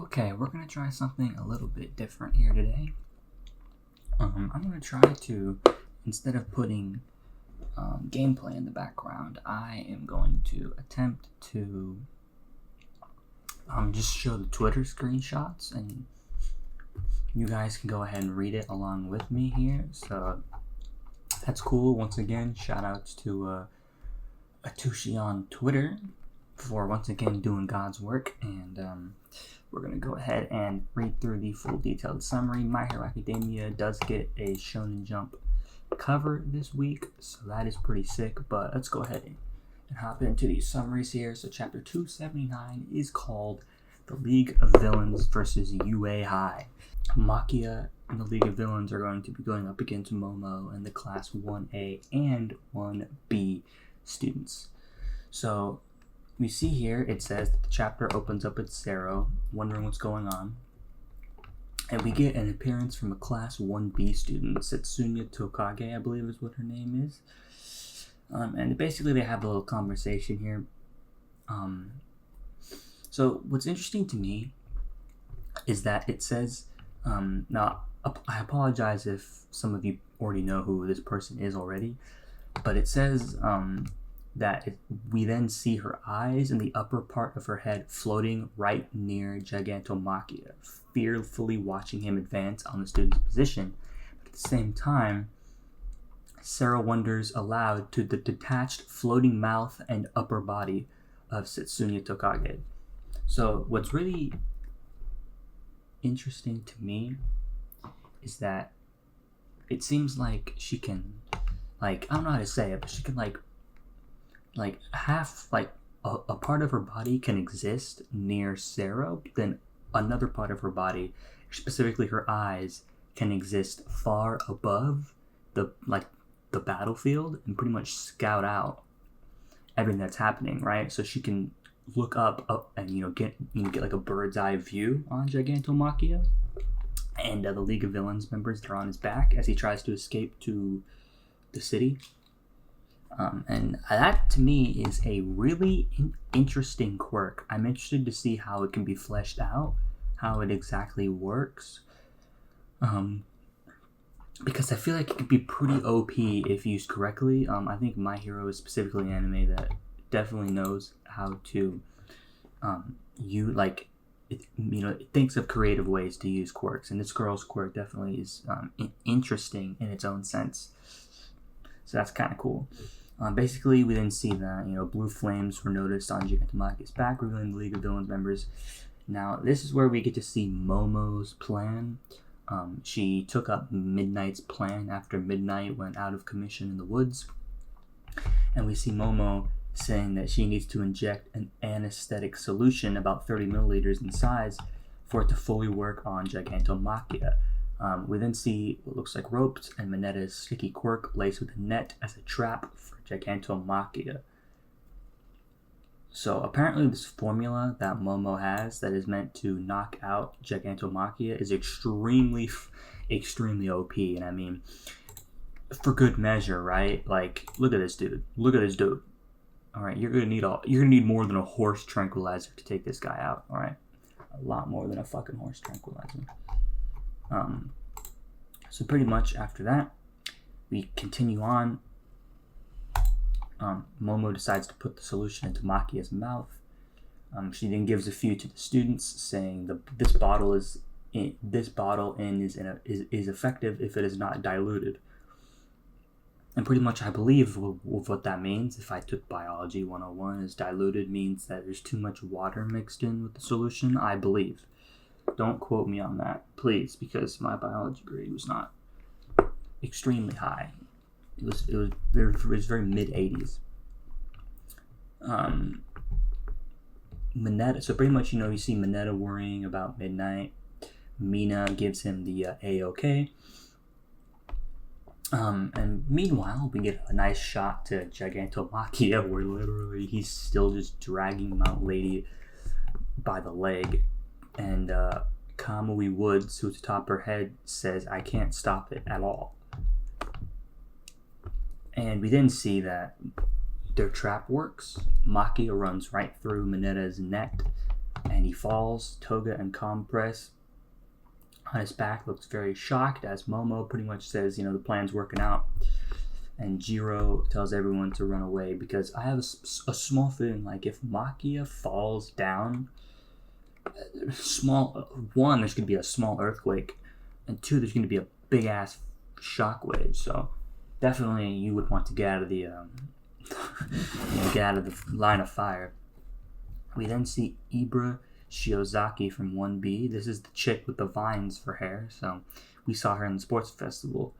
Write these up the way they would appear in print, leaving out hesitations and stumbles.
Okay, we're gonna try something a little bit different here today. I'm gonna try to, instead of putting gameplay in the background, I am going to attempt to just show the Twitter screenshots, and you guys can go ahead and read it along with me here. So that's cool. Once again, shout outs to Atushi on Twitter for once again doing God's work, and we're going to go ahead and read through the full detailed summary. My Hero Academia does get a Shonen Jump cover this week, so that is pretty sick, but let's go ahead and hop into these summaries here. So chapter 279 is called The League of Villains versus UA High. Machia and the League of Villains are going to be going up against Momo and the Class 1A and 1B students. So we see here, it says that the chapter opens up with Sero wondering what's going on. And we get an appearance from a Class 1B student, Setsunya Tokage, I believe is what her name is. And basically they have a little conversation here. So what's interesting to me is that it says, now I apologize if some of you already know who this person is already, but it says that we then see her eyes and the upper part of her head floating right near Gigantomachia, fearfully watching him advance on the student's position. But at the same time, Sarah wonders aloud to the detached floating mouth and upper body of Setsunya Tokage. So what's really interesting to me is that it seems like she can, I don't know how to say it, but she can half, a part of her body can exist near Sarah, but then another part of her body, specifically her eyes, can exist far above the battlefield and pretty much scout out everything that's happening, right? So she can look up and get like a bird's eye view on Gigantomachia and the League of Villains members that are on his back as he tries to escape to the city. And that to me is a really interesting quirk. I'm interested to see how it can be fleshed out, how it exactly works. Because I feel like it could be pretty OP if used correctly. I think My Hero is specifically an anime that definitely knows how to it thinks of creative ways to use quirks, and this girl's quirk definitely is interesting in its own sense. So that's kind of cool. Basically, we then see that blue flames were noticed on Gigantomachia's back, revealing the League of Villains members. Now, this is where we get to see Momo's plan. She took up Midnight's plan after Midnight went out of commission in the woods, and we see Momo saying that she needs to inject an anesthetic solution about 30 milliliters in size for it to fully work on Gigantomachia. We then see what looks like ropes and Minetta's sticky quirk laced with a net as a trap for Gigantomachia. So apparently this formula that Momo has that is meant to knock out Gigantomachia is extremely OP, and I mean, for good measure, right? Look at this dude. All right, you're gonna need more than a horse tranquilizer to take this guy out. All right, a lot more than a fucking horse tranquilizer. So pretty much after that, we continue on. Momo decides to put the solution into Machia's mouth. She then gives a few to the students, saying this bottle is effective if it is not diluted. And pretty much I believe what that means, if I took Biology 101, is diluted means that there's too much water mixed in with the solution, I believe. Don't quote me on that, please, because my biology grade was not extremely high. It was very mid-80s. Minetta. So pretty much, you see Minetta worrying about Midnight. Mina gives him the A-OK. And meanwhile, we get a nice shot to Gigantomachia, where literally he's still just dragging Mount Lady by the leg. And Kamui Woods, who's atop her head, says, "I can't stop it at all." And we then see that their trap works. Machia runs right through Minetta's net, and he falls. Toga and Compress on his back looks very shocked as Momo pretty much says, the plan's working out. And Jiro tells everyone to run away because I have a small feeling like if Machia falls down, there's going to be a small earthquake, and 2, there's going to be a big ass shockwave. So definitely you would want to get out of the line of fire. We then see Ibra Shiozaki from 1B. This is the chick with the vines for hair. So we saw her in the sports festival.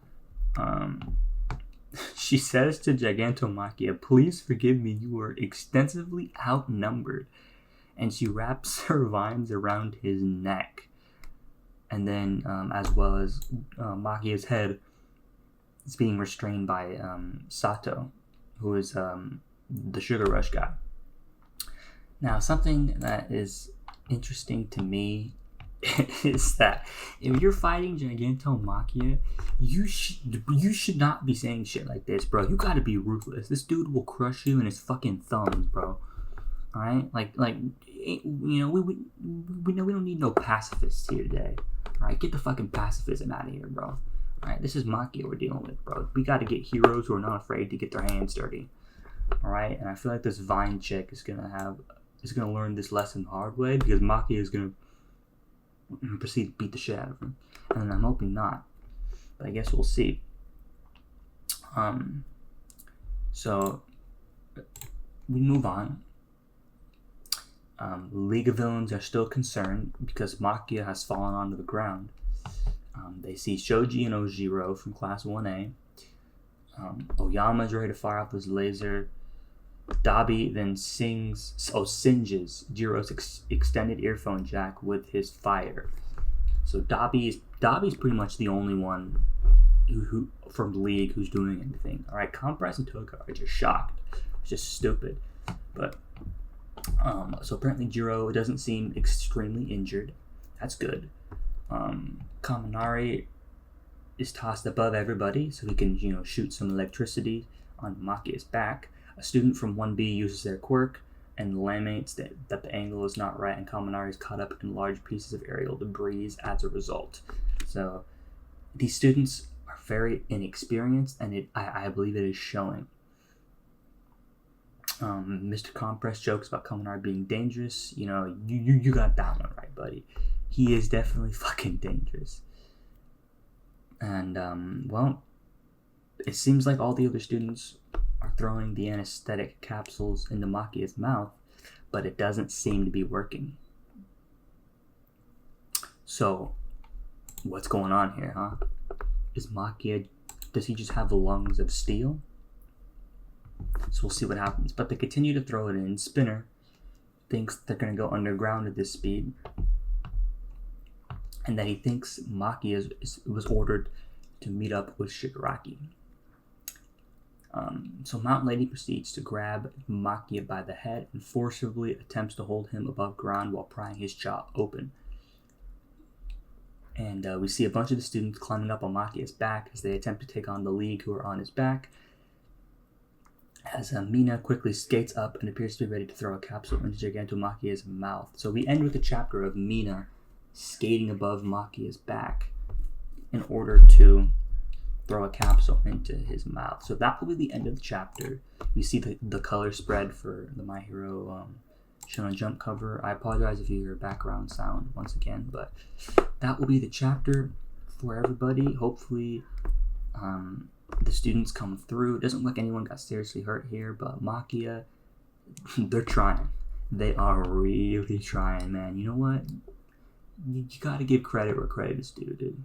She says to Gigantomachia, "Please forgive me, you were extensively outnumbered." And she wraps her vines around his neck. And then, as well as Machia's head is being restrained by Sato, who is the Sugar Rush guy. Now, something that is interesting to me is that if you're fighting Gigantomachia, you should not be saying shit like this, bro. You gotta be ruthless. This dude will crush you in his fucking thumbs, bro. All right, we don't need no pacifists here today. All right, get the fucking pacifism out of here, bro. All right, this is Machia we're dealing with, bro. We got to get heroes who are not afraid to get their hands dirty. All right, and I feel like this Vine chick is gonna learn this lesson the hard way because Machia is gonna proceed to beat the shit out of him, and I'm hoping not, but I guess we'll see. So we move on. League of Villains are still concerned because Machia has fallen onto the ground. They see Shoji and Ojiro from Class 1A. Oyama is ready to fire off his laser. Dabi then singes Jiro's extended earphone jack with his fire. So Dabi's pretty much the only one who from the league who's doing anything. All right, Compress and Toga are just shocked. It's just stupid. But so apparently Jiro doesn't seem extremely injured. That's good. Kaminari is tossed above everybody so he can shoot some electricity on Machia's back. A student from 1B uses their quirk and laments that the angle is not right, and Kaminari is caught up in large pieces of aerial debris as a result. So these students are very inexperienced, and I believe it is showing. Mr. Compress jokes about Kaminari being dangerous. You got that one right, buddy. He is definitely fucking dangerous. And, it seems like all the other students are throwing the anesthetic capsules into Machia's mouth, but it doesn't seem to be working. So, what's going on here, huh? Does he just have the lungs of steel? So we'll see what happens. But they continue to throw it in. Spinner thinks they're going to go underground at this speed, and that he thinks Machia was ordered to meet up with Shigaraki. So Mountain Lady proceeds to grab Machia by the head and forcibly attempts to hold him above ground while prying his jaw open. And we see a bunch of the students climbing up on Machia's back as they attempt to take on the League who are on his back. As Mina quickly skates up and appears to be ready to throw a capsule into Gigantomachia's mouth. So we end with a chapter of Mina skating above Machia's back in order to throw a capsule into his mouth. So that will be the end of the chapter. We see the color spread for the My Hero Shonen Jump cover. I apologize if you hear background sound once again, but that will be the chapter for everybody. Hopefully the students come through. It doesn't look like anyone got seriously hurt here, but Machia, they're trying. They are really trying, man. You know what? You gotta give credit where credit is due, dude.